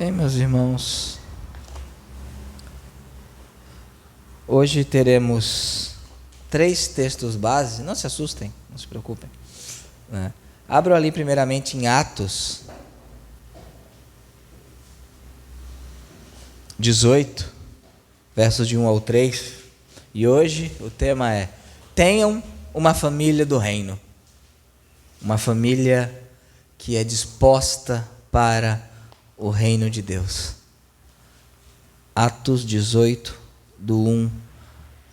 Bem, meus irmãos, hoje teremos 3 textos base. Não se assustem, não se preocupem. Abram ali primeiramente em Atos 18, versos de 1 ao 3. E hoje o tema é: tenham uma família do reino. Uma família que é disposta para o reino de Deus. Atos 18, do 1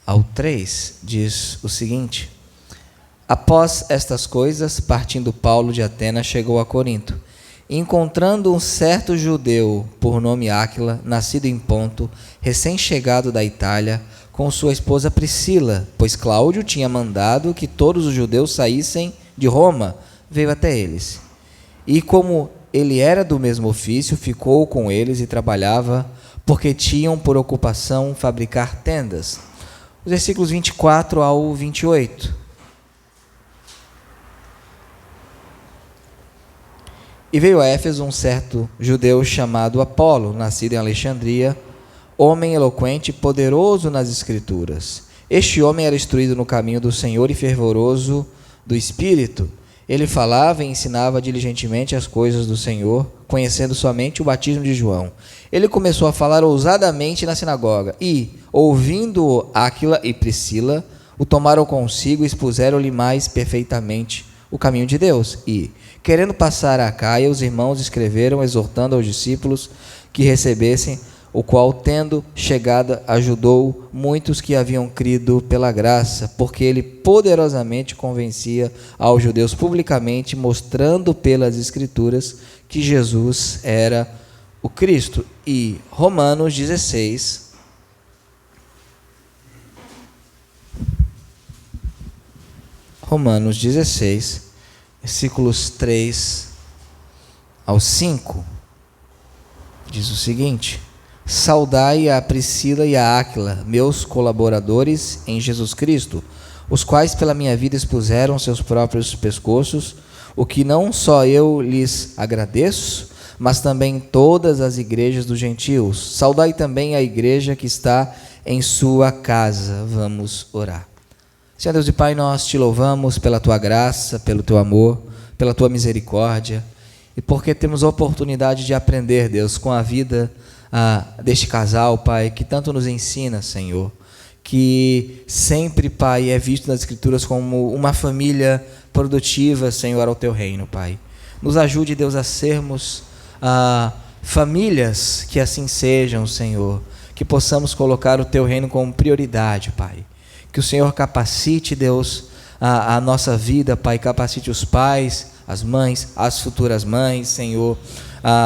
ao 3, diz o seguinte: após estas coisas, partindo Paulo de Atenas, chegou a Corinto. Encontrando um certo judeu, por nome Áquila, nascido em Ponto, recém-chegado da Itália, com sua esposa Priscila, pois Cláudio tinha mandado que todos os judeus saíssem de Roma, veio até eles. E como ele era do mesmo ofício, ficou com eles e trabalhava, porque tinham por ocupação fabricar tendas. Os versículos 24 ao 28. E veio a Éfeso um certo judeu chamado Apolo, nascido em Alexandria, homem eloquente e poderoso nas Escrituras. Este homem era instruído no caminho do Senhor e fervoroso do Espírito. Ele falava e ensinava diligentemente as coisas do Senhor, conhecendo somente o batismo de João. Ele começou a falar ousadamente na sinagoga e, ouvindo Áquila e Priscila, o tomaram consigo e expuseram-lhe mais perfeitamente o caminho de Deus. E, querendo passar a Acaia, os irmãos escreveram, exortando aos discípulos que recebessem, o qual, tendo chegado, ajudou muitos que haviam crido pela graça, porque ele poderosamente convencia aos judeus publicamente, mostrando pelas Escrituras que Jesus era o Cristo. E Romanos 16, versículos 3 ao 5, diz o seguinte: saudai a Priscila e a Áquila, meus colaboradores em Jesus Cristo, os quais pela minha vida expuseram seus próprios pescoços, o que não só eu lhes agradeço, mas também todas as igrejas dos gentios. Saudai também a igreja que está em sua casa. Vamos orar. Senhor Deus e Pai, nós te louvamos pela tua graça, pelo teu amor, pela tua misericórdia, e porque temos a oportunidade de aprender, Deus, com a vida deste casal, Pai, que tanto nos ensina, Senhor, que sempre, Pai, é visto nas Escrituras como uma família produtiva, Senhor, ao teu reino, Pai. Nos ajude, Deus, a sermos famílias que assim sejam, Senhor, que possamos colocar o teu reino como prioridade, Pai. Que o Senhor capacite, Deus, a nossa vida, Pai, capacite os pais, as mães, as futuras mães, Senhor,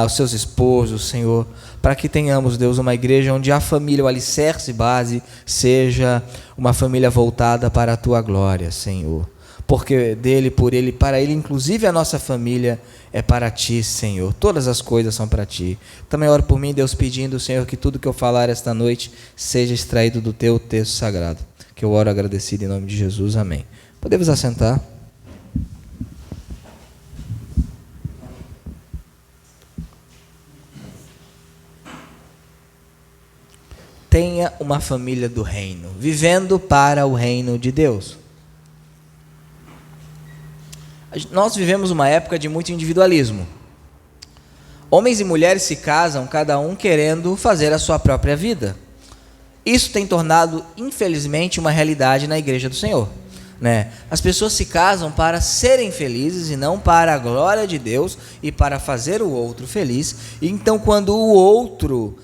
os seus esposos, Senhor, para que tenhamos, Deus, uma igreja onde a família, o alicerce base, seja uma família voltada para a tua glória, Senhor. Porque dele, por ele, para ele, inclusive a nossa família é para ti, Senhor. Todas as coisas são para ti. Também oro por mim, Deus, pedindo, Senhor, que tudo que eu falar esta noite seja extraído do teu texto sagrado. Que eu oro agradecido em nome de Jesus. Amém. Podemos assentar. Tenha uma família do reino, vivendo para o reino de Deus. Nós vivemos uma época de muito individualismo. Homens e mulheres se casam, cada um querendo fazer a sua própria vida. Isso tem tornado, infelizmente, uma realidade na igreja do Senhor, né? As pessoas se casam para serem felizes e não para a glória de Deus e para fazer o outro feliz. E então, quando o outro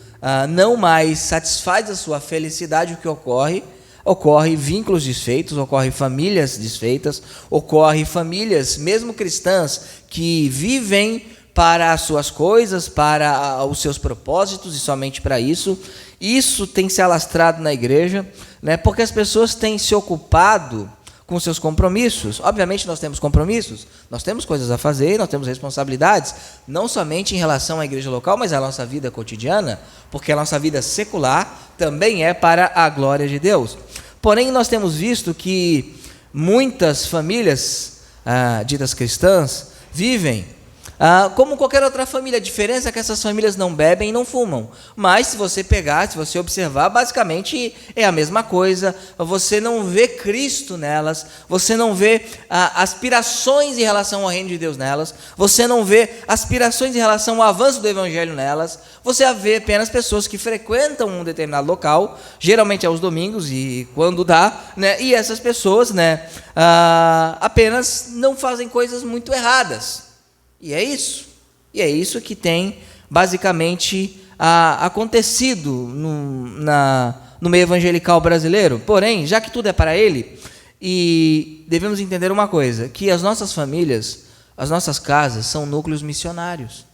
não mais satisfaz a sua felicidade, o que ocorre? Ocorre vínculos desfeitos, ocorre famílias desfeitas, ocorre famílias, mesmo cristãs, que vivem para as suas coisas, para os seus propósitos e somente para isso. Isso tem se alastrado na igreja, né, porque as pessoas têm se ocupado com seus compromissos. Obviamente nós temos compromissos, nós temos coisas a fazer, nós temos responsabilidades, não somente em relação à igreja local, mas à nossa vida cotidiana, porque a nossa vida secular também é para a glória de Deus. Porém, nós temos visto que muitas famílias ditas cristãs vivem Como qualquer outra família, a diferença é que essas famílias não bebem e não fumam. Mas se você pegar, se você observar, basicamente é a mesma coisa. Você não vê Cristo nelas, você não vê aspirações em relação ao reino de Deus nelas, você não vê aspirações em relação ao avanço do evangelho nelas, você vê apenas pessoas que frequentam um determinado local, geralmente aos domingos e quando dá, né? E essas pessoas, né, apenas não fazem coisas muito erradas. E é isso que tem basicamente acontecido no meio evangelical brasileiro. Porém, já que tudo é para ele, e devemos entender uma coisa, que as nossas famílias, as nossas casas são núcleos missionários.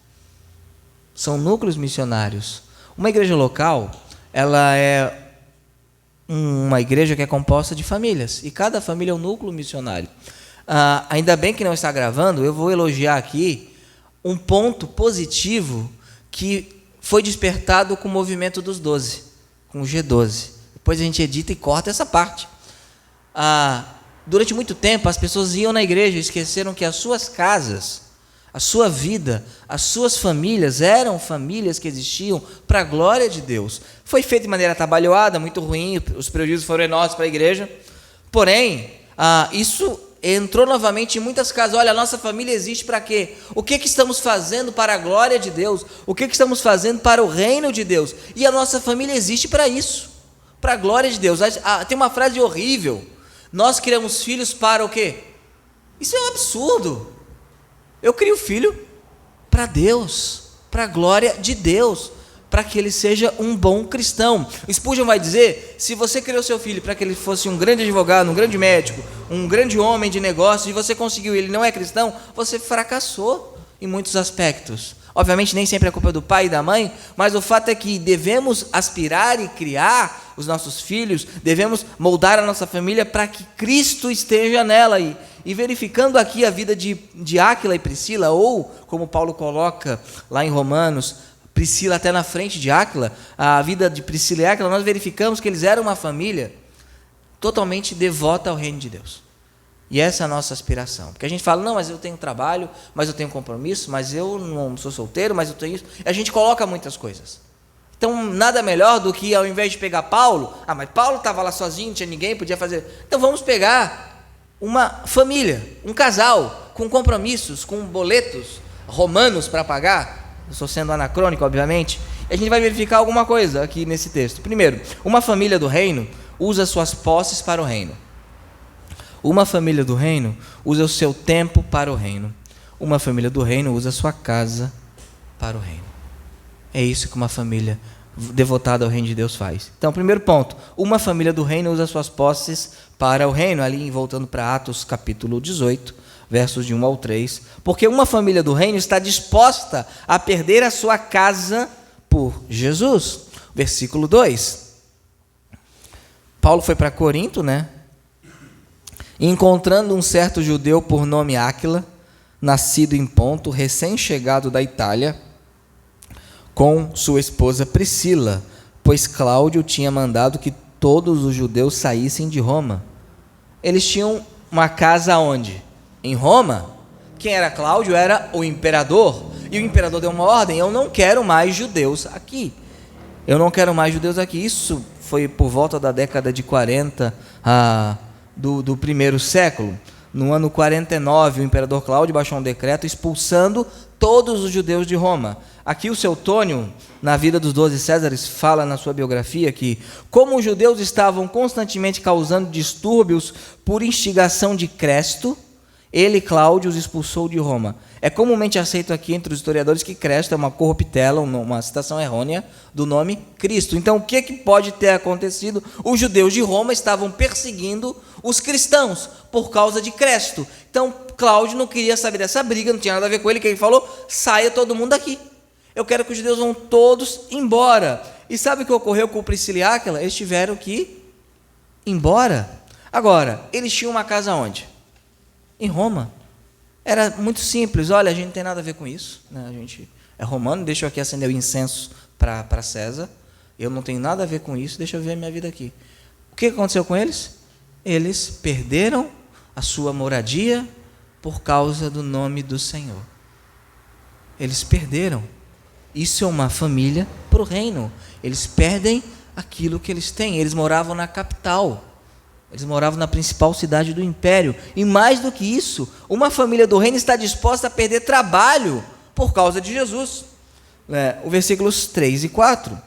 São núcleos missionários. Uma igreja local, ela é uma igreja que é composta de famílias, e cada família é um núcleo missionário. Ainda bem que não está gravando, eu vou elogiar aqui um ponto positivo que foi despertado com o movimento dos 12, com o G12. Depois a gente edita e corta essa parte. Durante muito tempo as pessoas iam na igreja e esqueceram que as suas casas, a sua vida, as suas famílias eram famílias que existiam para a glória de Deus. Foi feito de maneira atabalhoada, muito ruim, os prejuízos foram enormes para a igreja. Porém, isso entrou novamente em muitas casas. Olha, a nossa família existe para quê? O que estamos fazendo para a glória de Deus? O que estamos fazendo para o reino de Deus? E a nossa família existe para isso, para a glória de Deus. Tem uma frase horrível: nós criamos filhos para o quê? Isso é um absurdo. Eu crio filho para Deus, para a glória de Deus, para que ele seja um bom cristão. Spurgeon vai dizer: se você criou seu filho para que ele fosse um grande advogado, um grande médico, um grande homem de negócios, e você conseguiu, ele não é cristão, você fracassou em muitos aspectos. Obviamente nem sempre é culpa do pai e da mãe, mas o fato é que devemos aspirar e criar os nossos filhos, devemos moldar a nossa família para que Cristo esteja nela. E verificando aqui a vida de Áquila e Priscila, ou como Paulo coloca lá em Romanos, Priscila até na frente de Áquila, a vida de Priscila e Áquila, nós verificamos que eles eram uma família totalmente devota ao reino de Deus. E essa é a nossa aspiração. Porque a gente fala: não, mas eu tenho trabalho, mas eu tenho compromisso, mas eu não sou solteiro, mas eu tenho isso. A gente coloca muitas coisas. Então, nada melhor do que, ao invés de pegar Paulo, mas Paulo estava lá sozinho, não tinha ninguém, podia fazer. Então, vamos pegar uma família, um casal, com compromissos, com boletos romanos para pagar. Eu estou sendo anacrônico, obviamente. E a gente vai verificar alguma coisa aqui nesse texto. Primeiro, uma família do reino usa suas posses para o reino. Uma família do reino usa o seu tempo para o reino. Uma família do reino usa a sua casa para o reino. É isso que uma família devotada ao reino de Deus faz. Então, primeiro ponto: uma família do reino usa suas posses para o reino. Ali, voltando para Atos capítulo 18, versos de 1 ao 3. Porque uma família do reino está disposta a perder a sua casa por Jesus. Versículo 2. Paulo foi para Corinto, né? E encontrando um certo judeu por nome Áquila, nascido em Ponto, recém-chegado da Itália, com sua esposa Priscila, pois Cláudio tinha mandado que todos os judeus saíssem de Roma. Eles tinham uma casa onde? Em Roma. Quem era Cláudio? Era o imperador. E o imperador deu uma ordem: eu não quero mais judeus aqui. Eu não quero mais judeus aqui. Isso foi por volta da década de 40 do primeiro século. No ano 49, o imperador Cláudio baixou um decreto expulsando todos os judeus de Roma. Aqui o seu Tônio, na vida dos 12 Césares, fala na sua biografia que, como os judeus estavam constantemente causando distúrbios por instigação de Cresto, ele, Cláudio, os expulsou de Roma. É comumente aceito aqui entre os historiadores que Cresto é uma corruptela, uma citação errônea do nome Cristo. Então, o que pode ter acontecido? Os judeus de Roma estavam perseguindo os cristãos por causa de Cresto. Então, Cláudio não queria saber dessa briga, não tinha nada a ver com ele, que ele falou: saia todo mundo daqui. Eu quero que os judeus vão todos embora. E sabe o que ocorreu com Priscila e Áquila? Eles tiveram que ir embora. Agora, eles tinham uma casa onde? Em Roma. Era muito simples: olha, a gente não tem nada a ver com isso, né? A gente é romano, deixa eu aqui acender o incenso para César, eu não tenho nada a ver com isso, deixa eu ver a minha vida aqui. O que aconteceu com eles? Eles perderam a sua moradia por causa do nome do Senhor. Eles perderam. Isso é uma família para o reino. Eles perdem aquilo que eles têm. Eles moravam na capital. Eles moravam na principal cidade do império. E mais do que isso, uma família do reino está disposta a perder trabalho por causa de Jesus. O versículos 3 e 4.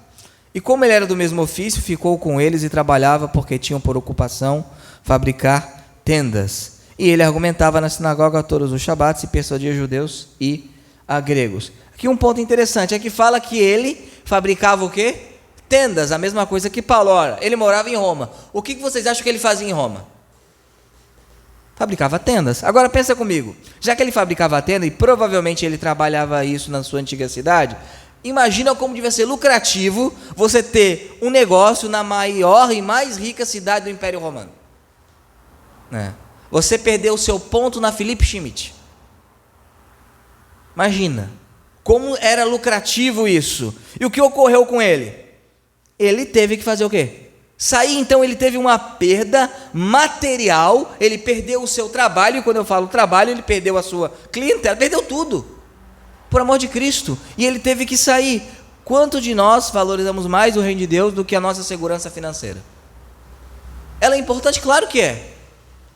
E como ele era do mesmo ofício, ficou com eles e trabalhava, porque tinham por ocupação fabricar tendas. E ele argumentava na sinagoga todos os shabates e persuadia judeus e a gregos. Aqui um ponto interessante é que fala que ele fabricava o quê? Tendas, a mesma coisa que Paulo. Ora, ele morava em Roma. O que vocês acham que ele fazia em Roma? Fabricava tendas. Agora pensa comigo, já que ele fabricava tenda e provavelmente ele trabalhava isso na sua antiga cidade, imagina como devia ser lucrativo você ter um negócio na maior e mais rica cidade do Império Romano. Você perdeu o seu ponto na Philipp Schmidt. Imagina como era lucrativo isso. E o que ocorreu com ele? Ele teve que fazer o quê? Sair. Então ele teve uma perda material, ele perdeu o seu trabalho, e quando eu falo trabalho, ele perdeu a sua clientela, perdeu tudo, por amor de Cristo, e ele teve que sair. Quanto de nós valorizamos mais o reino de Deus do que a nossa segurança financeira? Ela é importante? Claro que é.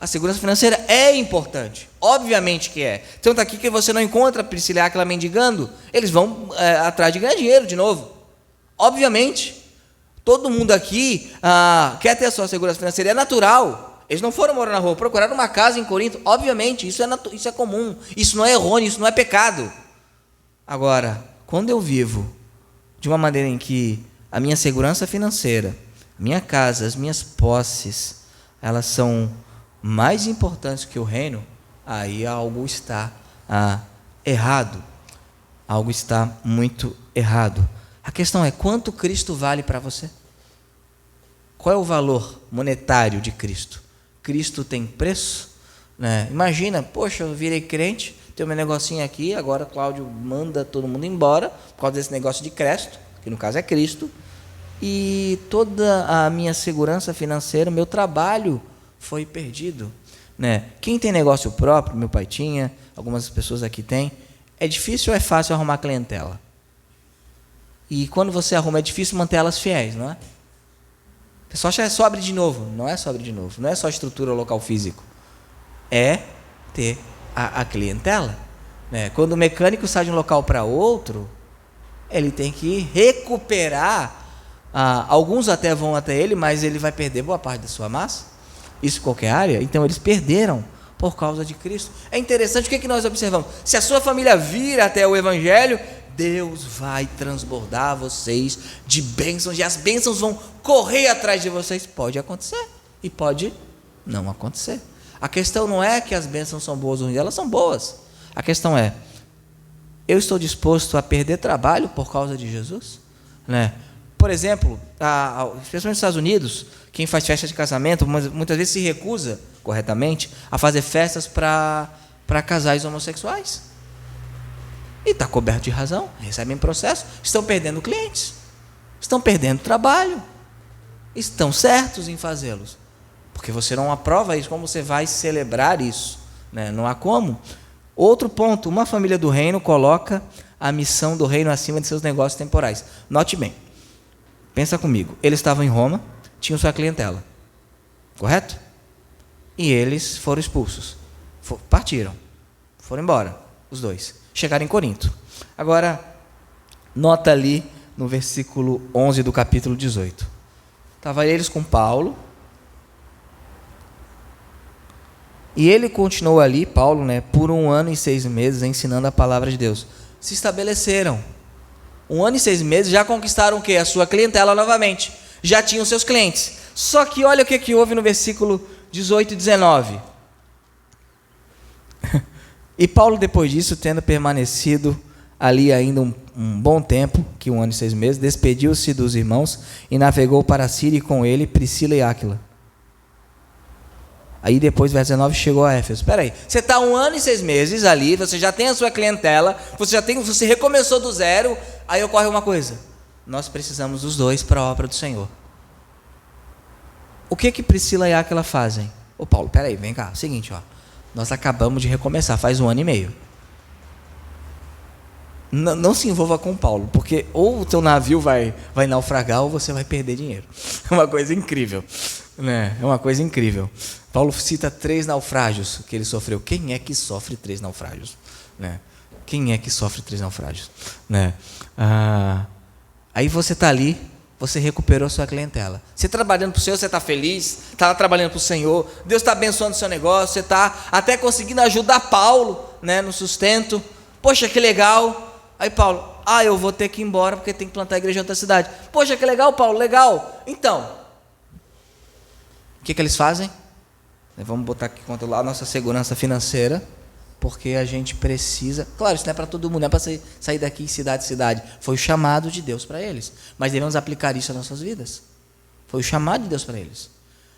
A segurança financeira é importante, obviamente que é. Tanto aqui que você não encontra Priscila e Áquila mendigando, eles vão atrás de ganhar dinheiro de novo, obviamente. Todo mundo aqui quer ter a sua segurança financeira, é natural. Eles não foram morar na rua, procuraram uma casa em Corinto, obviamente, isso é comum, isso não é errôneo, isso não é pecado. Agora, quando eu vivo de uma maneira em que a minha segurança financeira, a minha casa, as minhas posses, elas são mais importantes que o reino, aí algo está errado, algo está muito errado. A questão é, quanto Cristo vale para você? Qual é o valor monetário de Cristo? Cristo tem preço? Imagina, poxa, eu virei crente, tenho meu negocinho aqui, agora Cláudio manda todo mundo embora, por causa desse negócio de crédito, que no caso é Cristo, e toda a minha segurança financeira, meu trabalho foi perdido. Quem tem negócio próprio, meu pai tinha, algumas pessoas aqui têm, é difícil ou é fácil arrumar clientela? E quando você arruma, é difícil manter elas fiéis, não é? O pessoal acha que é só abrir de novo. Não é só abrir de novo. Não é só estrutura local físico. É ter a clientela. Quando o mecânico sai de um local para outro, ele tem que recuperar. Alguns até vão até ele, mas ele vai perder boa parte da sua massa. Isso em qualquer área. Então eles perderam por causa de Cristo. É interessante, o que nós observamos? Se a sua família vir até o Evangelho, Deus vai transbordar vocês de bênçãos, e as bênçãos vão correr atrás de vocês. Pode acontecer e pode não acontecer. A questão não é que as bênçãos são boas ou ruins, elas são boas. A questão é, eu estou disposto a perder trabalho por causa de Jesus? Por exemplo, especialmente nos Estados Unidos, quem faz festa de casamento, muitas vezes se recusa, corretamente, a fazer festas para casais homossexuais. E está coberto de razão, recebem processo, estão perdendo clientes, estão perdendo trabalho, estão certos em fazê-los, porque você não aprova isso, como você vai celebrar isso? Não há como. Outro ponto, uma família do reino coloca a missão do reino acima de seus negócios temporais. Note bem, pensa comigo, eles estavam em Roma, tinham sua clientela, correto? E eles foram expulsos, partiram, foram embora, os dois. Chegaram em Corinto. Agora, nota ali no versículo 11 do capítulo 18. Estavam eles com Paulo. E ele continuou ali, Paulo, por 1 ano e 6 meses, ensinando a palavra de Deus. Se estabeleceram. 1 ano e 6 meses, já conquistaram o quê? A sua clientela novamente. Já tinham seus clientes. Só que olha o que houve no versículo 18 e 19. E Paulo, depois disso, tendo permanecido ali ainda um bom tempo, que 1 ano e 6 meses, despediu-se dos irmãos e navegou para a Síria, e com ele Priscila e Áquila. Aí depois, verso 19, chegou a Éfeso. Espera aí, você está 1 ano e 6 meses ali, você já tem a sua clientela, você recomeçou do zero, aí ocorre uma coisa: nós precisamos dos dois para a obra do Senhor. O que Priscila e Áquila fazem? Paulo, espera aí, vem cá, seguinte, nós acabamos de recomeçar, faz 1 ano e meio. Não se envolva com Paulo, porque ou o teu navio vai naufragar ou você vai perder dinheiro. É uma coisa incrível, né? É uma coisa incrível. Paulo cita 3 naufrágios que ele sofreu. Quem é que sofre 3 naufrágios? Né? Quem é que sofre 3 naufrágios? Né? Aí você está ali, você recuperou a sua clientela. Você trabalhando para o Senhor, você está feliz, está trabalhando para o Senhor, Deus está abençoando o seu negócio, você está até conseguindo ajudar Paulo, né, no sustento. Poxa, que legal. Aí Paulo, eu vou ter que ir embora porque tem que plantar a igreja em outra cidade. Poxa, que legal, Paulo, legal. Então, o que eles fazem? Vamos botar aqui contra a nossa segurança financeira, porque a gente precisa. Claro, isso não é para todo mundo, não é para sair daqui cidade em cidade. Foi o chamado de Deus para eles. Mas devemos aplicar isso nas nossas vidas. Foi o chamado de Deus para eles.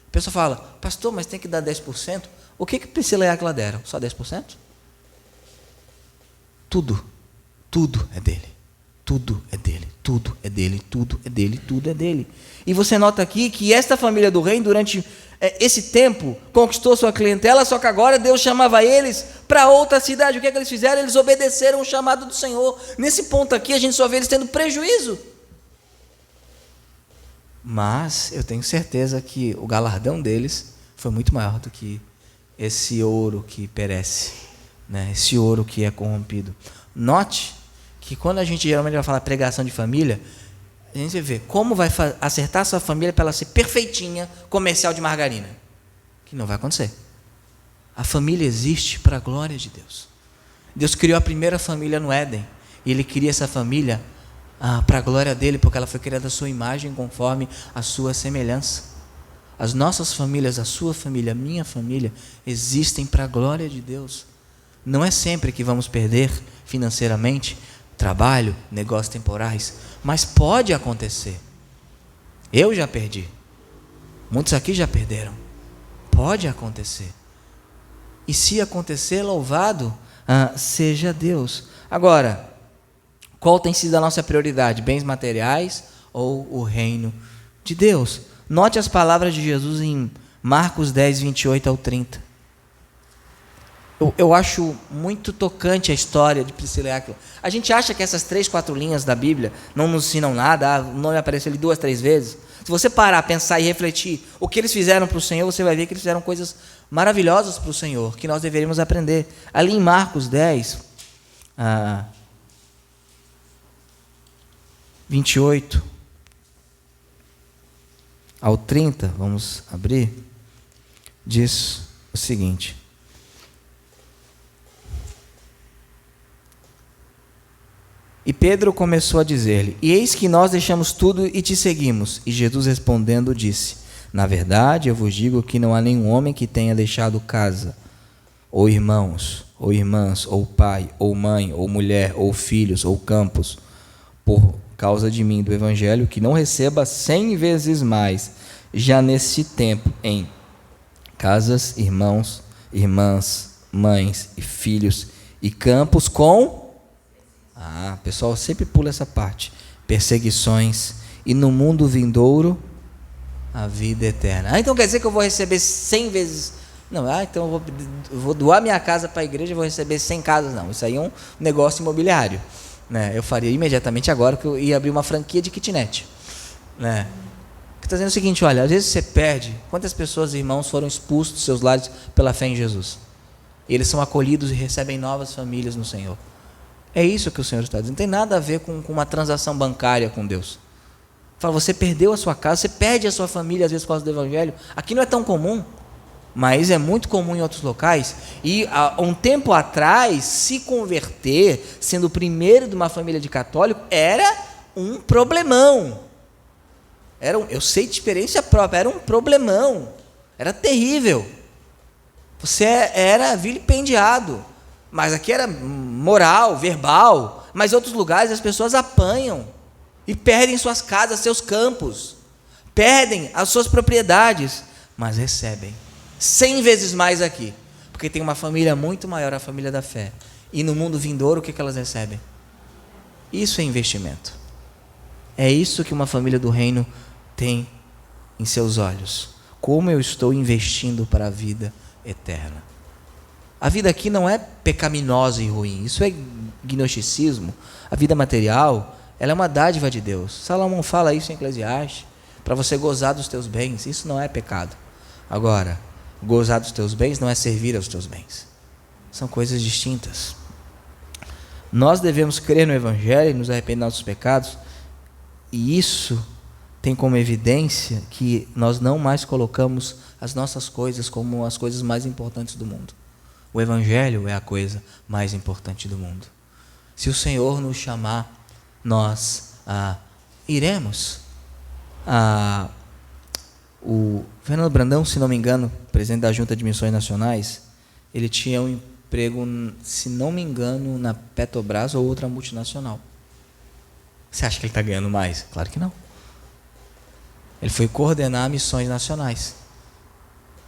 A pessoa fala, pastor, mas tem que dar 10%. O que Priscila e Áquila deram? Só 10%? Tudo é dele. Tudo é dele. Tudo é dele. Tudo é dele. Tudo é dele. E você nota aqui que esta família do reino, durante esse tempo, conquistou sua clientela, só que agora Deus chamava eles para outra cidade. O que é que eles fizeram? Eles obedeceram o chamado do Senhor. Nesse ponto aqui, a gente só vê eles tendo prejuízo. Mas eu tenho certeza que o galardão deles foi muito maior do que esse ouro que perece, né? Esse ouro que é corrompido. Note que quando a gente geralmente vai falar pregação de família, a gente vê como vai acertar a sua família para ela ser perfeitinha, comercial de margarina. Que não vai acontecer. A família existe para a glória de Deus. Deus criou a primeira família no Éden. E Ele cria essa família para a glória dEle, porque ela foi criada à sua imagem, conforme a sua semelhança. As nossas famílias, a sua família, a minha família, existem para a glória de Deus. Não é sempre que vamos perder financeiramente, trabalho, negócios temporais, mas pode acontecer. Eu já perdi. Muitos aqui já perderam. Pode acontecer. E se acontecer, louvado seja Deus. Agora, qual tem sido a nossa prioridade? Bens materiais ou o reino de Deus? Note as palavras de Jesus em Marcos 10, 28 ao 30. Eu acho muito tocante a história de Priscila e Áquila. A gente acha que essas 3, 4 linhas da Bíblia não nos ensinam nada, o nome apareceu ali 2, 3 vezes. Se você parar, pensar e refletir o que eles fizeram para o Senhor, você vai ver que eles fizeram coisas maravilhosas para o Senhor, que nós deveríamos aprender. Ali em Marcos 10, 28 ao 30, vamos abrir, diz o seguinte: e Pedro começou a dizer-lhe, e eis que nós deixamos tudo e te seguimos. E Jesus respondendo disse, na verdade eu vos digo que não há nenhum homem que tenha deixado casa, ou irmãos, ou irmãs, ou pai, ou mãe, ou mulher, ou filhos, ou campos, por causa de mim, do Evangelho, que não receba 100 vezes mais, já nesse tempo, em casas, irmãos, irmãs, mães e filhos, e campos com... o pessoal sempre pula essa parte. Perseguições, e no mundo vindouro, a vida eterna. Então quer dizer que eu vou receber 100 vezes... Não, então eu vou doar minha casa para a igreja e vou receber 100 casas. Não, isso aí é um negócio imobiliário. Né? Eu faria imediatamente agora que eu ia abrir uma franquia de kitnet. Né? Está dizendo o seguinte, olha, às vezes você perde. Quantas pessoas, irmãos, foram expulsos dos seus lares pela fé em Jesus? E eles são acolhidos e recebem novas famílias no Senhor. É isso que o Senhor está dizendo. Não tem nada a ver com uma transação bancária com Deus. Fala, você perdeu a sua casa, você perde a sua família às vezes por causa do Evangelho. Aqui não é tão comum, mas é muito comum em outros locais. E há um tempo atrás, se converter, sendo o primeiro de uma família de católico, era um problemão. Eu sei de experiência própria, era um problemão. Era terrível. Você era vilipendiado. Mas aqui era moral, verbal. Mas em outros lugares as pessoas apanham e perdem suas casas, seus campos, perdem as suas propriedades, mas recebem 100 vezes mais aqui, porque tem uma família muito maior, a família da fé. E no mundo vindouro, o que elas recebem? Isso é investimento. É isso que uma família do reino tem em seus olhos. Como eu estou investindo para a vida eterna? A vida aqui não é pecaminosa e ruim. Isso é gnosticismo. A vida material, ela é uma dádiva de Deus. Salomão fala isso em Eclesiastes, para você gozar dos teus bens. Isso não é pecado. Agora, gozar dos teus bens não é servir aos teus bens. São coisas distintas. Nós devemos crer no Evangelho e nos arrepender dos nossos pecados, e isso tem como evidência que nós não mais colocamos as nossas coisas como as coisas mais importantes do mundo. O Evangelho é a coisa mais importante do mundo. Se o Senhor nos chamar, nós iremos. O Fernando Brandão, se não me engano, presidente da Junta de Missões Nacionais, ele tinha um emprego, se não me engano, na Petrobras ou outra multinacional. Você acha que ele está ganhando mais? Claro que não. Ele foi coordenar missões nacionais.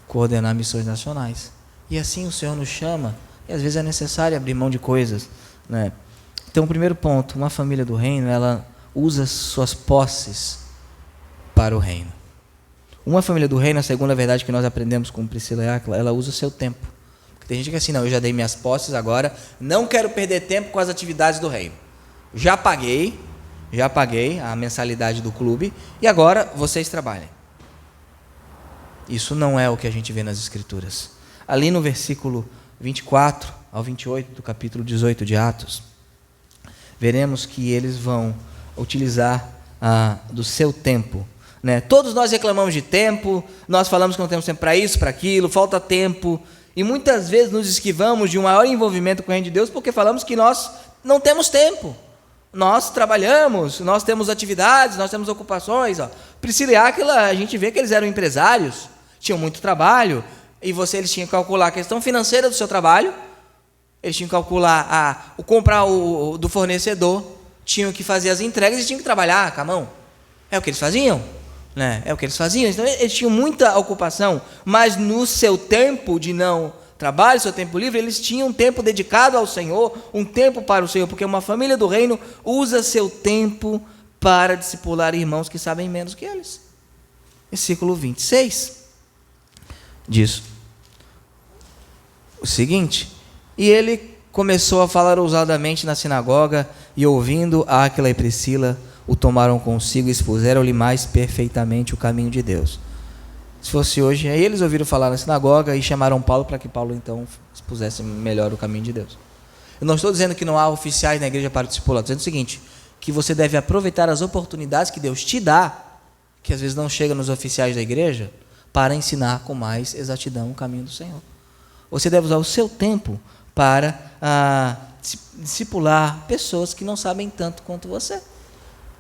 Coordenar missões nacionais. E assim o Senhor nos chama, e às vezes é necessário abrir mão de coisas, né? Então, o primeiro ponto, uma família do reino, ela usa suas posses para o reino. Uma família do reino, a segunda verdade que nós aprendemos com Priscila e Áquila, ela usa o seu tempo. Porque tem gente que é assim, não, eu já dei minhas posses, agora não quero perder tempo com as atividades do reino. Já paguei a mensalidade do clube, e agora vocês trabalhem. Isso não é o que a gente vê nas Escrituras. Ali no versículo 24 ao 28 do capítulo 18 de Atos, veremos que eles vão utilizar do seu tempo, né? Todos nós reclamamos de tempo, nós falamos que não temos tempo para isso, para aquilo, falta tempo, e muitas vezes nos esquivamos de um maior envolvimento com o reino de Deus porque falamos que nós não temos tempo. Nós trabalhamos, nós temos atividades, nós temos ocupações. Priscila e Áquila, a gente vê que eles eram empresários, tinham muito trabalho, e eles tinham que calcular a questão financeira do seu trabalho, eles tinham que calcular comprar do fornecedor, tinham que fazer as entregas e tinham que trabalhar com a mão. É o que eles faziam, né? É o que eles faziam. Então, eles tinham muita ocupação, mas no seu tempo de não trabalho, seu tempo livre, eles tinham um tempo dedicado ao Senhor, um tempo para o Senhor, porque uma família do reino usa seu tempo para discipular irmãos que sabem menos que eles. Versículo 26 diz o seguinte: e ele começou a falar ousadamente na sinagoga, e ouvindo Áquila e Priscila, o tomaram consigo e expuseram-lhe mais perfeitamente o caminho de Deus. Se fosse hoje, aí eles ouviram falar na sinagoga e chamaram Paulo para que Paulo então expusesse melhor o caminho de Deus. Eu não estou dizendo que não há oficiais na igreja para o discipulado, estou dizendo o seguinte, que você deve aproveitar as oportunidades que Deus te dá, que às vezes não chega nos oficiais da igreja, para ensinar com mais exatidão o caminho do Senhor. Você deve usar o seu tempo para discipular pessoas que não sabem tanto quanto você.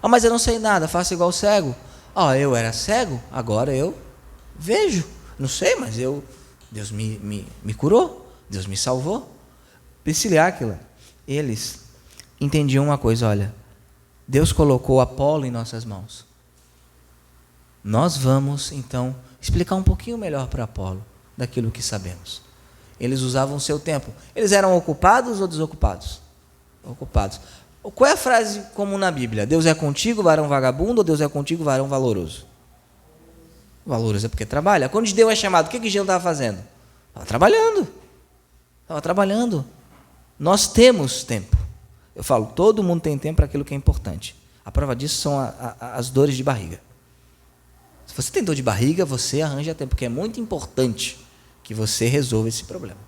Mas eu não sei nada, faço igual cego. Eu era cego, agora eu vejo. Não sei, mas Deus me curou, Deus me salvou. Priscila e Áquila, eles entendiam uma coisa, olha, Deus colocou Apolo em nossas mãos. Nós vamos, então, explicar um pouquinho melhor para Apolo daquilo que sabemos. Eles usavam o seu tempo. Eles eram ocupados ou desocupados? Ocupados. Qual é a frase comum na Bíblia? Deus é contigo, varão vagabundo, ou Deus é contigo, varão valoroso? Valoroso é porque trabalha. Quando Gideão é chamado, o que Gideão estava fazendo? Estava trabalhando. Nós temos tempo. Eu falo, todo mundo tem tempo para aquilo que é importante. A prova disso são as dores de barriga. Se você tem dor de barriga, você arranja tempo, porque é muito importante que você resolva esse problema.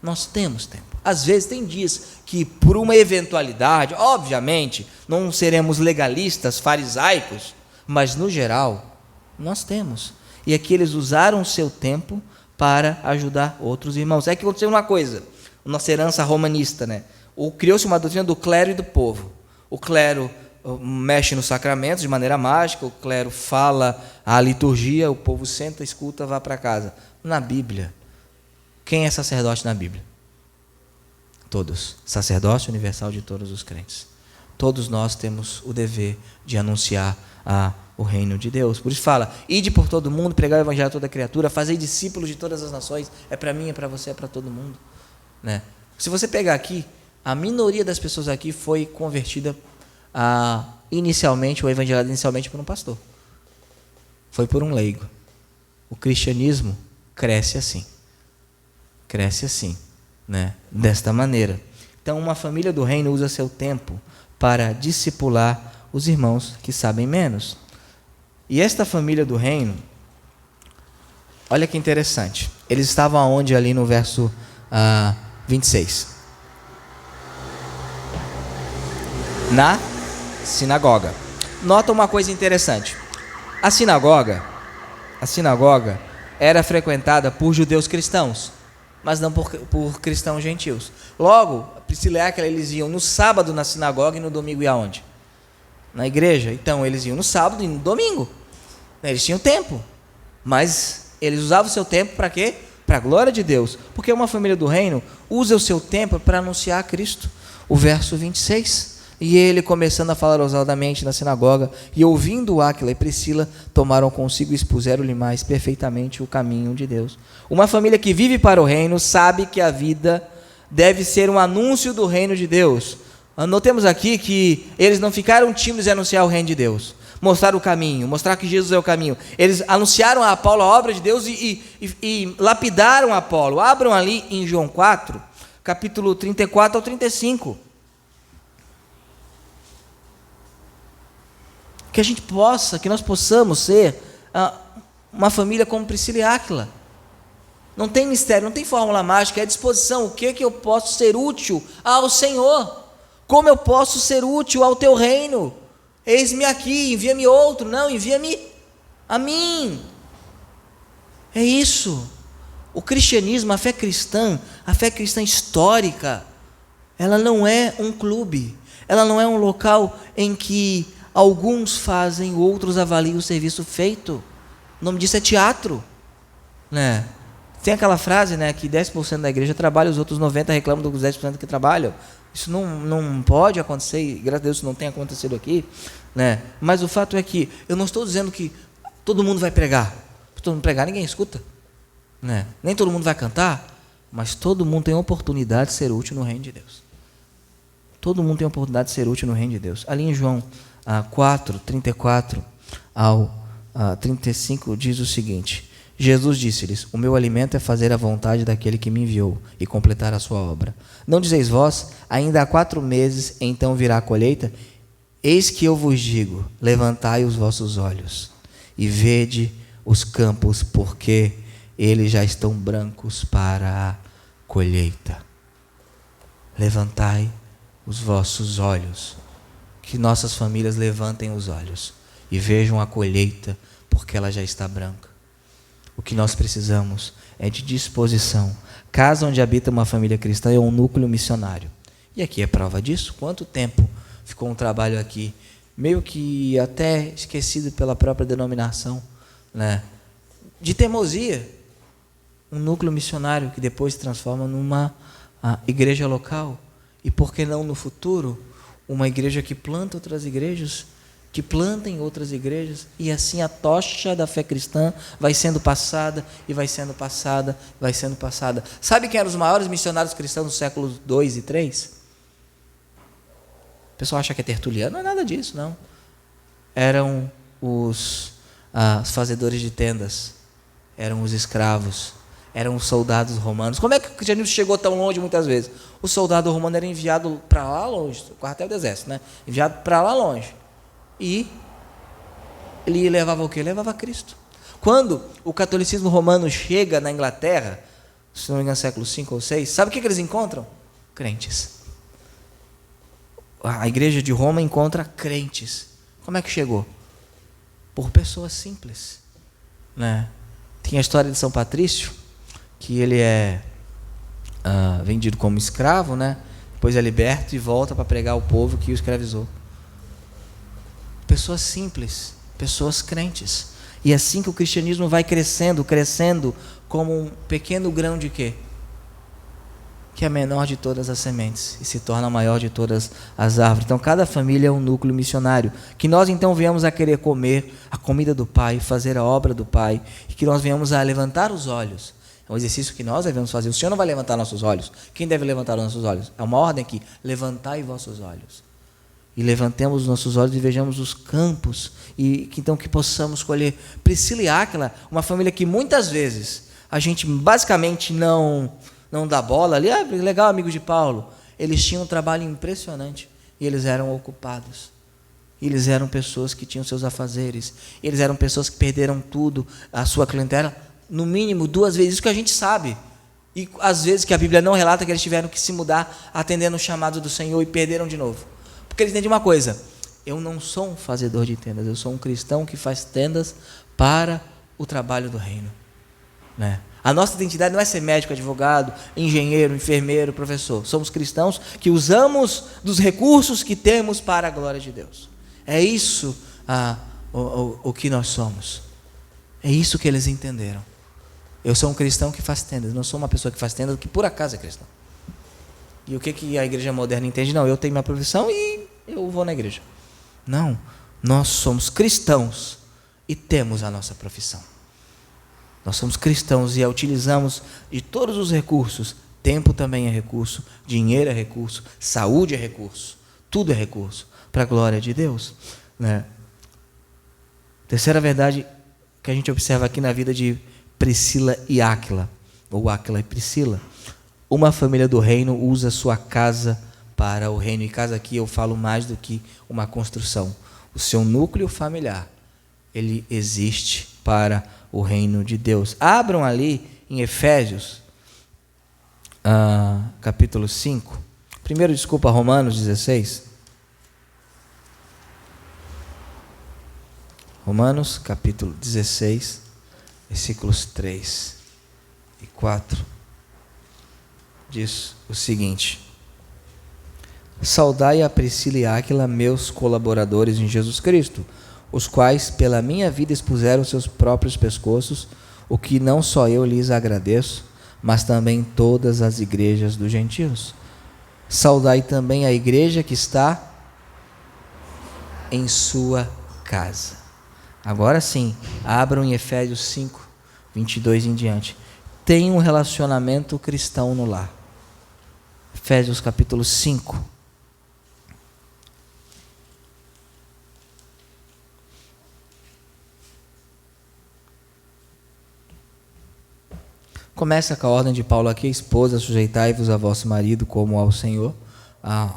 Nós temos tempo. Às vezes tem dias que, por uma eventualidade, obviamente, não seremos legalistas, farisaicos, mas no geral, nós temos. E aqui eles usaram o seu tempo para ajudar outros irmãos. É que aconteceu uma coisa, nossa herança romanista, né? Criou-se uma doutrina do clero e do povo. O clero mexe nos sacramentos de maneira mágica, o clero fala a liturgia, o povo senta, escuta, vá para casa. Na Bíblia, quem é sacerdote na Bíblia? Todos. Sacerdócio universal de todos os crentes. Todos nós temos o dever de anunciar o reino de Deus. Por isso fala, ide por todo mundo, pregar o evangelho a toda criatura, fazei discípulos de todas as nações. É para mim, é para você, é para todo mundo, né? Se você pegar aqui, a minoria das pessoas aqui foi convertida inicialmente, ou evangelizada inicialmente por um pastor. Foi por um leigo. O cristianismo cresce assim. Cresce assim. né, desta maneira. Então, uma família do reino usa seu tempo para discipular os irmãos que sabem menos. E esta família do reino, olha que interessante. Eles estavam aonde ali no verso 26? Na sinagoga. Nota uma coisa interessante. A sinagoga era frequentada por judeus cristãos, mas não por cristãos gentios. Logo, Priscila e Áquila, eles iam no sábado na sinagoga e no domingo ia aonde? Na igreja. Então, eles iam no sábado e no domingo. Eles tinham tempo, mas eles usavam o seu tempo para quê? Para a glória de Deus. Porque uma família do reino usa o seu tempo para anunciar a Cristo. O verso 26. E ele, começando a falar ousadamente na sinagoga, e ouvindo Áquila e Priscila, tomaram consigo e expuseram-lhe mais perfeitamente o caminho de Deus. Uma família que vive para o reino sabe que a vida deve ser um anúncio do reino de Deus. Notemos aqui que eles não ficaram tímidos em anunciar o reino de Deus, mostrar o caminho, mostrar que Jesus é o caminho. Eles anunciaram a Apolo a obra de Deus e lapidaram a Apolo. Abram ali em João 4, capítulo 34 ao 35. Que nós possamos ser uma família como Priscila e Áquila. Não tem mistério, não tem fórmula mágica, é disposição. O que eu posso ser útil ao Senhor? Como eu posso ser útil ao teu reino? Eis-me aqui, envia-me outro. Não, envia-me a mim. É isso. O cristianismo, a fé cristã histórica, ela não é um clube, ela não é um local em que alguns fazem, outros avaliam o serviço feito. O nome disso é teatro, né? Tem aquela frase, né, que 10% da igreja trabalha, os outros 90% reclamam dos 10% que trabalham. Isso não pode acontecer, e graças a Deus isso não tem acontecido aqui, né? Mas o fato é que eu não estou dizendo que todo mundo vai pregar. Se todo mundo pregar, ninguém escuta, né? Nem todo mundo vai cantar, mas todo mundo tem a oportunidade de ser útil no reino de Deus. Todo mundo tem a oportunidade de ser útil no reino de Deus. Ali em João 4, 34 ao 35 diz o seguinte: Jesus disse-lhes: o meu alimento é fazer a vontade daquele que me enviou e completar a sua obra. Não dizeis vós, ainda há 4 meses, então virá a colheita? Eis que eu vos digo, levantai os vossos olhos e vede os campos, porque eles já estão brancos para a colheita. Levantai os vossos olhos. Que nossas famílias levantem os olhos e vejam a colheita, porque ela já está branca. O que nós precisamos é de disposição. Casa onde habita uma família cristã é um núcleo missionário. E aqui é prova disso. Quanto tempo ficou um trabalho aqui, meio que até esquecido pela própria denominação, né? De teimosia. Um núcleo missionário que depois se transforma numa igreja local. E por que não no futuro, uma igreja que planta outras igrejas, que plantem outras igrejas, e assim a tocha da fé cristã vai sendo passada, e vai sendo passada, vai sendo passada. Sabe quem eram os maiores missionários cristãos dos séculos 2 e 3? O pessoal acha que é Tertuliano, não é nada disso, não. Eram os fazedores de tendas, eram os escravos, eram os soldados romanos. Como é que o cristianismo chegou tão longe muitas vezes? O soldado romano era enviado para lá longe, o quartel do exército, né? Enviado para lá longe. E ele levava o quê? Levava Cristo. Quando o catolicismo romano chega na Inglaterra, se não me engano, século 5 ou 6, sabe o que eles encontram? Crentes. A igreja de Roma encontra crentes. Como é que chegou? Por pessoas simples, né? Tem a história de São Patrício, que ele é vendido como escravo, né? Depois é liberto e volta para pregar ao povo que o escravizou. Pessoas simples, pessoas crentes. E assim que o cristianismo vai crescendo como um pequeno grão de quê? Que é a menor de todas as sementes e se torna a maior de todas as árvores. Então cada família é um núcleo missionário. Que nós então venhamos a querer comer a comida do Pai, fazer a obra do Pai, e que nós venhamos a levantar os olhos. É um exercício que nós devemos fazer. O Senhor não vai levantar nossos olhos. Quem deve levantar os nossos olhos? É uma ordem aqui: levantai vossos olhos. E levantemos os nossos olhos e vejamos os campos, e que então que possamos colher. Priscila e Áquila, uma família que muitas vezes a gente basicamente não não dá bola ali, legal, amigo de Paulo. Eles tinham um trabalho impressionante e eles eram ocupados. Eles eram pessoas que tinham seus afazeres. Eles eram pessoas que perderam tudo, a sua clientela, no mínimo 2 vezes, isso que a gente sabe. E às vezes que a Bíblia não relata que eles tiveram que se mudar atendendo o chamado do Senhor e perderam de novo. Porque eles entendem uma coisa: eu não sou um fazedor de tendas, eu sou um cristão que faz tendas para o trabalho do reino. Né? A nossa identidade não é ser médico, advogado, engenheiro, enfermeiro, professor. Somos cristãos que usamos dos recursos que temos para a glória de Deus. É isso o que nós somos. É isso que eles entenderam. Eu sou um cristão que faz tendas, não sou uma pessoa que faz tendas que por acaso é cristão. E o que a igreja moderna entende? Não, eu tenho minha profissão e eu vou na igreja. Não, nós somos cristãos e temos a nossa profissão. Nós somos cristãos e utilizamos de todos os recursos. Tempo também é recurso, dinheiro é recurso, saúde é recurso, tudo é recurso para a glória de Deus. Né? Terceira verdade que a gente observa aqui na vida de Priscila e Áquila, ou Áquila e Priscila. Uma família do reino usa sua casa para o reino. E casa aqui eu falo mais do que uma construção. O seu núcleo familiar, ele existe para o reino de Deus. Abram ali em Efésios, capítulo 5. Primeiro, Romanos 16. Romanos, capítulo 16, versículos 3 e 4. Diz o seguinte: saudai a Priscila e Áquila, meus colaboradores em Jesus Cristo, os quais pela minha vida expuseram seus próprios pescoços, o que não só eu lhes agradeço, mas também todas as igrejas dos gentios. Saudai também a igreja que está em sua casa. Agora sim, abram em Efésios 5, 22 em diante. Tem um relacionamento cristão no lar. Efésios capítulo 5. Começa com a ordem de Paulo aqui: esposa, sujeitai-vos a vosso marido como ao Senhor.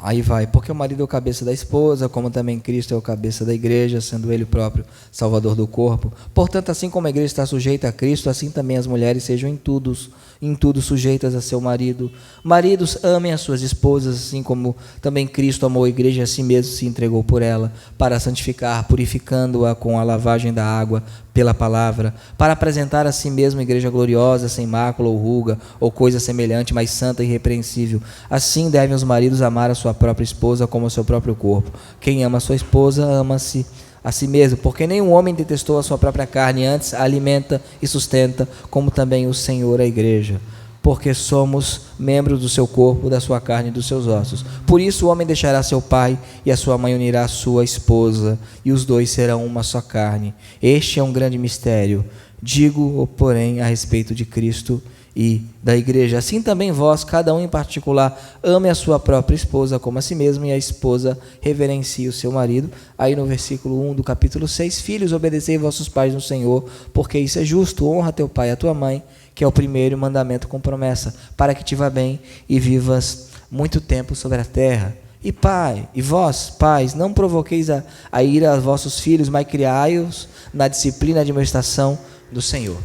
Aí vai, porque o marido é o cabeça da esposa, como também Cristo é o cabeça da igreja, sendo ele próprio salvador do corpo. Portanto, assim como a igreja está sujeita a Cristo, assim também as mulheres sejam em tudo sujeitas a seu marido. Maridos, amem as suas esposas, assim como também Cristo amou a igreja e a si mesmo se entregou por ela, para santificar, purificando-a com a lavagem da água pela palavra, para apresentar a si mesmo a igreja gloriosa, sem mácula ou ruga, ou coisa semelhante, mas santa e irrepreensível. Assim devem os maridos amar a sua própria esposa como o seu próprio corpo. Quem ama a sua esposa, ama-se a si mesmo, porque nenhum homem detestou a sua própria carne, antes a alimenta e sustenta, como também o Senhor a igreja, porque somos membros do seu corpo, da sua carne e dos seus ossos. Por isso o homem deixará seu pai e a sua mãe unirá a sua esposa, e os dois serão uma só carne. Este é um grande mistério. Digo, porém, a respeito de Cristo e da igreja. Assim também vós, cada um em particular, ame a sua própria esposa como a si mesmo, e a esposa reverencie o seu marido. Aí no versículo 1 do capítulo 6, filhos, obedecei vossos pais no Senhor, porque isso é justo. Honra teu pai e a tua mãe, que é o primeiro mandamento com promessa, para que te vá bem e vivas muito tempo sobre a terra. E vós, pais, não provoqueis a ira a vossos filhos, mas criai-os na disciplina e admoestação do Senhor.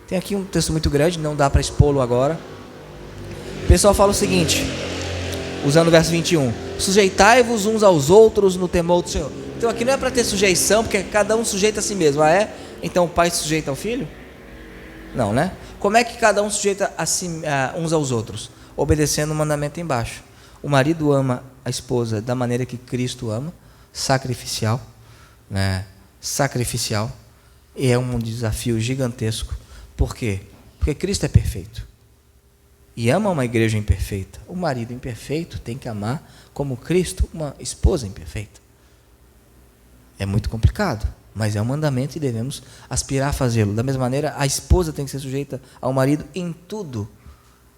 Tem aqui um texto muito grande, não dá para expô-lo agora. O pessoal fala o seguinte, usando o verso 21, sujeitai-vos uns aos outros no temor do Senhor. Então aqui não é para ter sujeição, porque cada um sujeita a si mesmo. Então o pai se sujeita ao filho? Não, né? Como é que cada um sujeita uns aos outros? Obedecendo o mandamento embaixo. O marido ama a esposa da maneira que Cristo ama, sacrificial, né? Sacrificial. E é um desafio gigantesco. Por quê? Porque Cristo é perfeito e ama uma igreja imperfeita. O marido imperfeito tem que amar como Cristo uma esposa imperfeita. É muito complicado, mas é um mandamento e devemos aspirar a fazê-lo. Da mesma maneira, a esposa tem que ser sujeita ao marido em tudo.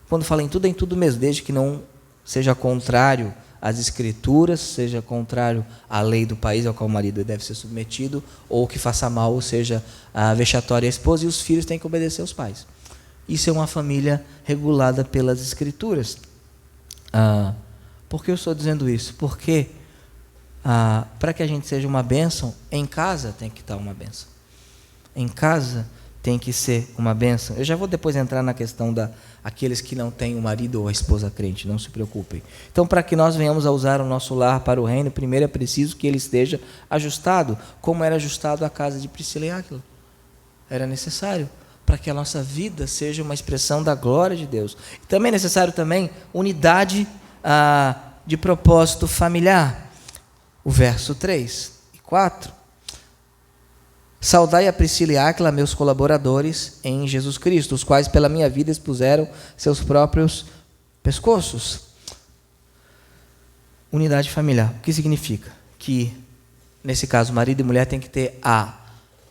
Quando fala em tudo, é em tudo mesmo, desde que não seja contrário às escrituras, seja contrário à lei do país ao qual o marido deve ser submetido, ou que faça mal, ou seja, a vexatória à esposa, e os filhos têm que obedecer aos pais. Isso é uma família regulada pelas Escrituras. Por que eu estou dizendo isso? Porque para que a gente seja uma bênção, em casa tem que estar uma bênção. Em casa tem que ser uma bênção. Eu já vou depois entrar na questão daqueles que não têm o marido ou a esposa crente, não se preocupem. Então, para que nós venhamos a usar o nosso lar para o reino, primeiro é preciso que ele esteja ajustado, como era ajustado a casa de Priscila e Áquila. Era necessário para que a nossa vida seja uma expressão da glória de Deus. Também é necessário unidade de propósito familiar. O verso 3 e 4. Saudai a Priscila e Áquila, meus colaboradores em Jesus Cristo, os quais pela minha vida expuseram seus próprios pescoços. Unidade familiar. O que significa? Que, nesse caso, marido e mulher têm que ter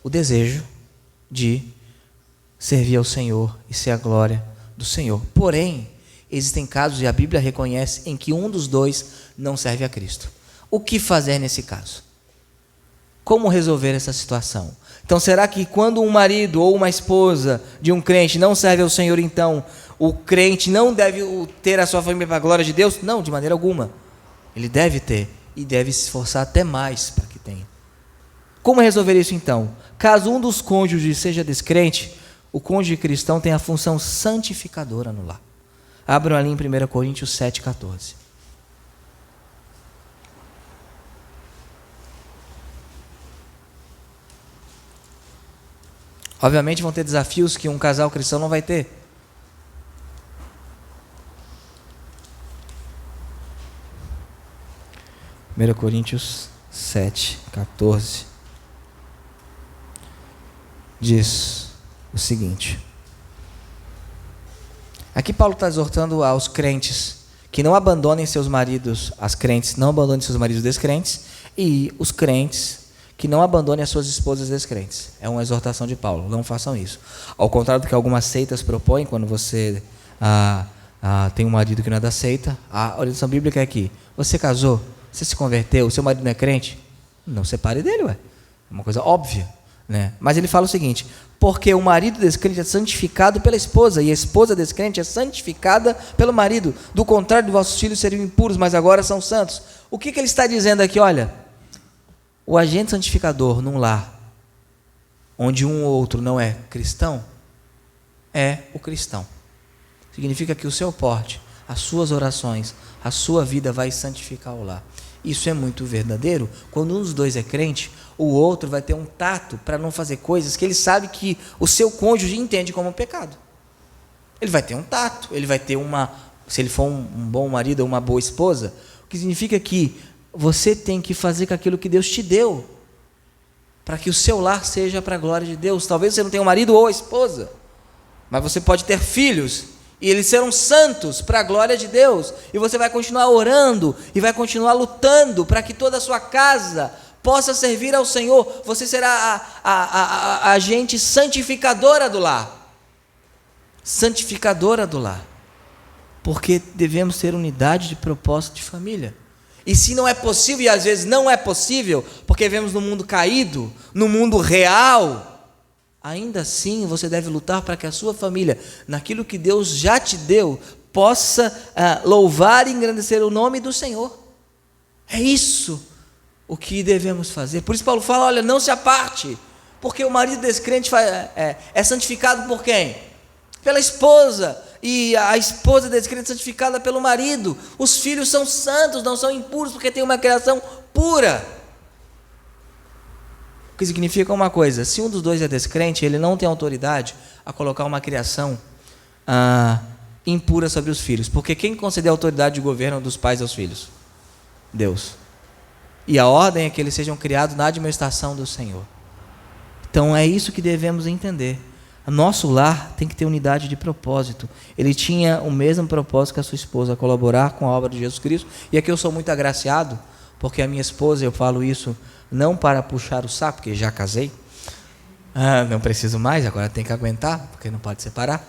o desejo de servir ao Senhor e ser a glória do Senhor. Porém, existem casos, e a Bíblia reconhece, em que um dos dois não serve a Cristo. O que fazer nesse caso? Como resolver essa situação? Então, será que quando um marido ou uma esposa de um crente não serve ao Senhor, então o crente não deve ter a sua família para a glória de Deus? Não, de maneira alguma. Ele deve ter e deve se esforçar até mais para que tenha. Como resolver isso então? Caso um dos cônjuges seja descrente, o cônjuge cristão tem a função santificadora no lar. Abram ali em 1 Coríntios 7,14. Obviamente vão ter desafios que um casal cristão não vai ter. Primeira Coríntios 7,14 diz o seguinte. Aqui Paulo está exortando aos crentes que não abandonem seus maridos, as crentes não abandonem seus maridos descrentes, e os crentes que não abandonem as suas esposas descrentes. É uma exortação de Paulo, não façam isso. Ao contrário do que algumas seitas propõem, quando você tem um marido que não é da seita, a orientação bíblica é que você casou, você se converteu, o seu marido não é crente, não separe dele, é uma coisa óbvia, né? Mas ele fala o seguinte: porque o marido descrente é santificado pela esposa, e a esposa descrente é santificada pelo marido. Do contrário, vossos filhos seriam impuros, mas agora são santos. O que ele está dizendo aqui? Olha, o agente santificador num lar onde um ou outro não é cristão é o cristão. Significa que o seu porte, as suas orações, a sua vida vai santificar o lar. Isso é muito verdadeiro. Quando um dos dois é crente, o outro vai ter um tato para não fazer coisas que ele sabe que o seu cônjuge entende como pecado. Ele vai ter um tato, ele vai ter se ele for um bom marido ou uma boa esposa, o que significa que você tem que fazer com aquilo que Deus te deu, para que o seu lar seja para a glória de Deus. Talvez você não tenha um marido ou esposa, mas você pode ter filhos, e eles serão santos para a glória de Deus, e você vai continuar orando, e vai continuar lutando para que toda a sua casa possa servir ao Senhor. Você será a agente santificadora do lar. Santificadora do lar. Porque devemos ter unidade de propósito de família. E se não é possível, e às vezes não é possível, porque vivemos no mundo caído, no mundo real, ainda assim você deve lutar para que a sua família, naquilo que Deus já te deu, possa louvar e engrandecer o nome do Senhor. É isso o que devemos fazer. Por isso Paulo fala, olha, não se aparte, porque o marido descrente é santificado por quem? Pela esposa, e a esposa descrente é santificada pelo marido. Os filhos são santos, não são impuros, porque tem uma criação pura. O que significa uma coisa: se um dos dois é descrente, ele não tem autoridade a colocar uma criação impura sobre os filhos, porque quem concedeu a autoridade de governo dos pais aos filhos? Deus. E a ordem é que eles sejam criados na admoestação do Senhor. Então é isso que devemos entender. Nosso lar tem que ter unidade de propósito. Ele tinha o mesmo propósito que a sua esposa, colaborar com a obra de Jesus Cristo. E aqui eu sou muito agraciado, porque a minha esposa, eu falo isso não para puxar o saco, porque já casei, não preciso mais, agora tem que aguentar, porque não pode separar,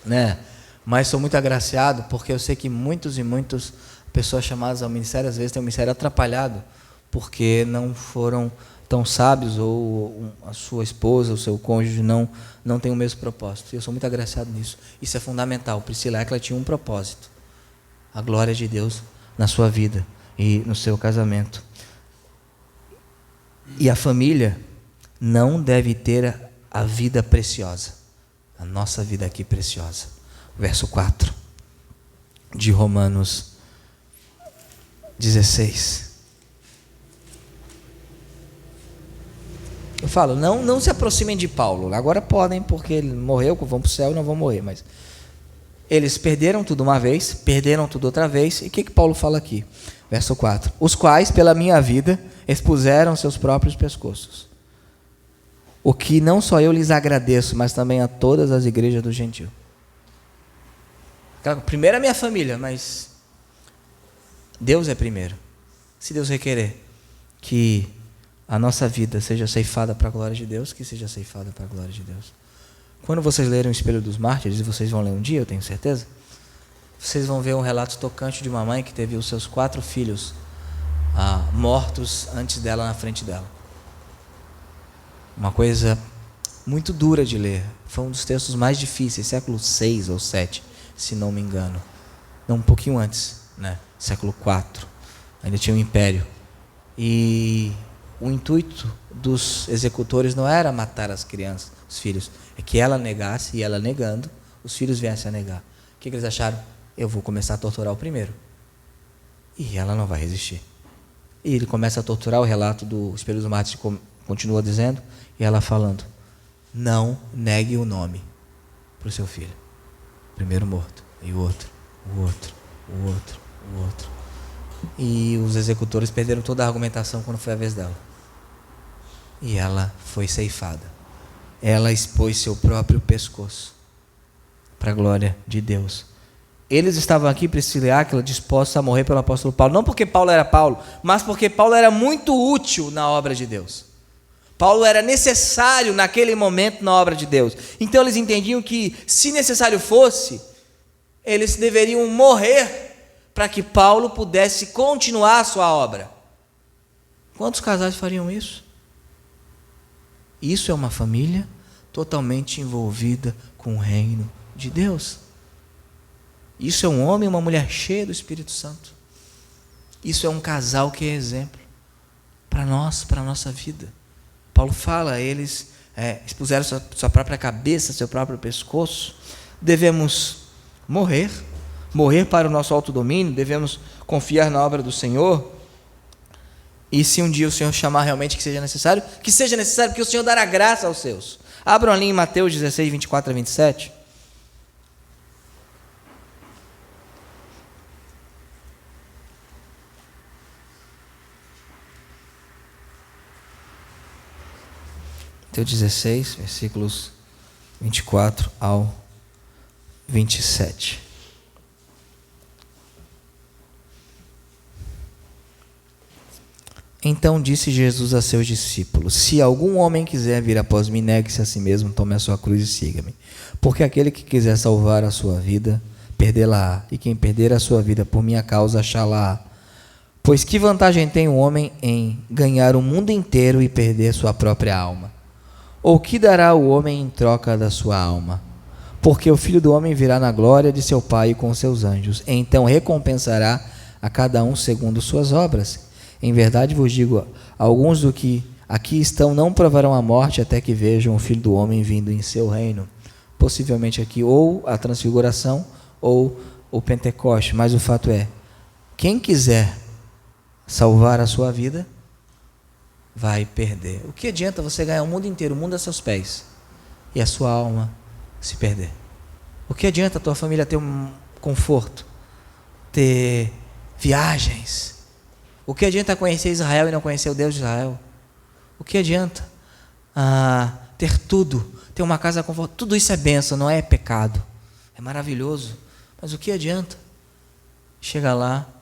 né? Mas sou muito agraciado, porque eu sei que muitas pessoas chamadas ao ministério, às vezes têm o ministério atrapalhado, porque não foram tão sábios ou a sua esposa, o seu cônjuge não tem o mesmo propósito. Eu sou muito agraciado nisso. Isso é fundamental. Priscila e Áquila tinham um propósito: a glória de Deus na sua vida e no seu casamento. E a família não deve ter a vida preciosa, a nossa vida aqui preciosa. Verso 4 de Romanos 16. Eu falo, não se aproximem de Paulo. Agora podem, porque ele morreu, vão para o céu e não vão morrer. Mas eles perderam tudo uma vez, perderam tudo outra vez. E o que Paulo fala aqui? Verso 4. Os quais, pela minha vida, expuseram seus próprios pescoços. O que não só eu lhes agradeço, mas também a todas as igrejas do gentio. Primeiro a minha família, mas Deus é primeiro. Se Deus requerer que a nossa vida seja ceifada para a glória de Deus, que seja ceifada para a glória de Deus. Quando vocês lerem o Espelho dos Mártires, e vocês vão ler um dia, eu tenho certeza, vocês vão ver um relato tocante de uma mãe que teve os seus 4 filhos mortos antes dela, na frente dela. Uma coisa muito dura de ler. Foi um dos textos mais difíceis, século 6 ou 7, se não me engano. Não, um pouquinho antes, né? Século 4. Ainda tinha um império. E o intuito dos executores não era matar as crianças, os filhos. É que ela negasse, e ela negando, os filhos viessem a negar. O que eles acharam? Eu vou começar a torturar o primeiro. E ela não vai resistir. E ele começa a torturar. O relato do Espelho dos Mártires continua dizendo, e ela falando: não negue o nome para o seu filho. Primeiro morto, e o outro, o outro, o outro, o outro. E os executores perderam toda a argumentação quando foi a vez dela. E ela foi ceifada. Ela expôs seu próprio pescoço para a glória de Deus. Eles estavam aqui, Priscila e Áquila, dispostos a morrer pelo apóstolo Paulo. Não porque Paulo era Paulo, mas porque Paulo era muito útil na obra de Deus. Paulo era necessário naquele momento na obra de Deus. Então eles entendiam que, se necessário fosse, eles deveriam morrer para que Paulo pudesse continuar a sua obra. Quantos casais fariam isso? Isso é uma família totalmente envolvida com o reino de Deus. Isso é um homem e uma mulher cheia do Espírito Santo. Isso é um casal que é exemplo para nós, para a nossa vida. Paulo fala, eles expuseram sua própria cabeça, seu próprio pescoço. Devemos morrer para o nosso autodomínio, devemos confiar na obra do Senhor. E se um dia o Senhor chamar realmente que seja necessário, porque o Senhor dará graça aos seus. Abram ali em Mateus 16, 24 a 27. Mateus 16, versículos 24 ao 27. Então disse Jesus a seus discípulos: se algum homem quiser vir após mim, negue-se a si mesmo, tome a sua cruz e siga-me. Porque aquele que quiser salvar a sua vida, perdê-la-á, e quem perder a sua vida por minha causa, achá-la-á. Pois que vantagem tem o homem em ganhar o mundo inteiro e perder sua própria alma? Ou que dará o homem em troca da sua alma? Porque o Filho do Homem virá na glória de seu Pai com seus anjos, e então recompensará a cada um segundo suas obras. Em verdade vos digo, alguns do que aqui estão não provarão a morte até que vejam o Filho do Homem vindo em seu reino. Possivelmente aqui ou a transfiguração ou o Pentecoste, mas o fato é, quem quiser salvar a sua vida, vai perder. O que adianta você ganhar o mundo inteiro, o mundo a seus pés, e a sua alma se perder? O que adianta a tua família ter um conforto, ter viagens? O que adianta conhecer Israel e não conhecer o Deus de Israel? O que adianta ter tudo, ter uma casa confortável? Tudo isso é bênção, não é pecado. É maravilhoso. Mas o que adianta? Chega lá,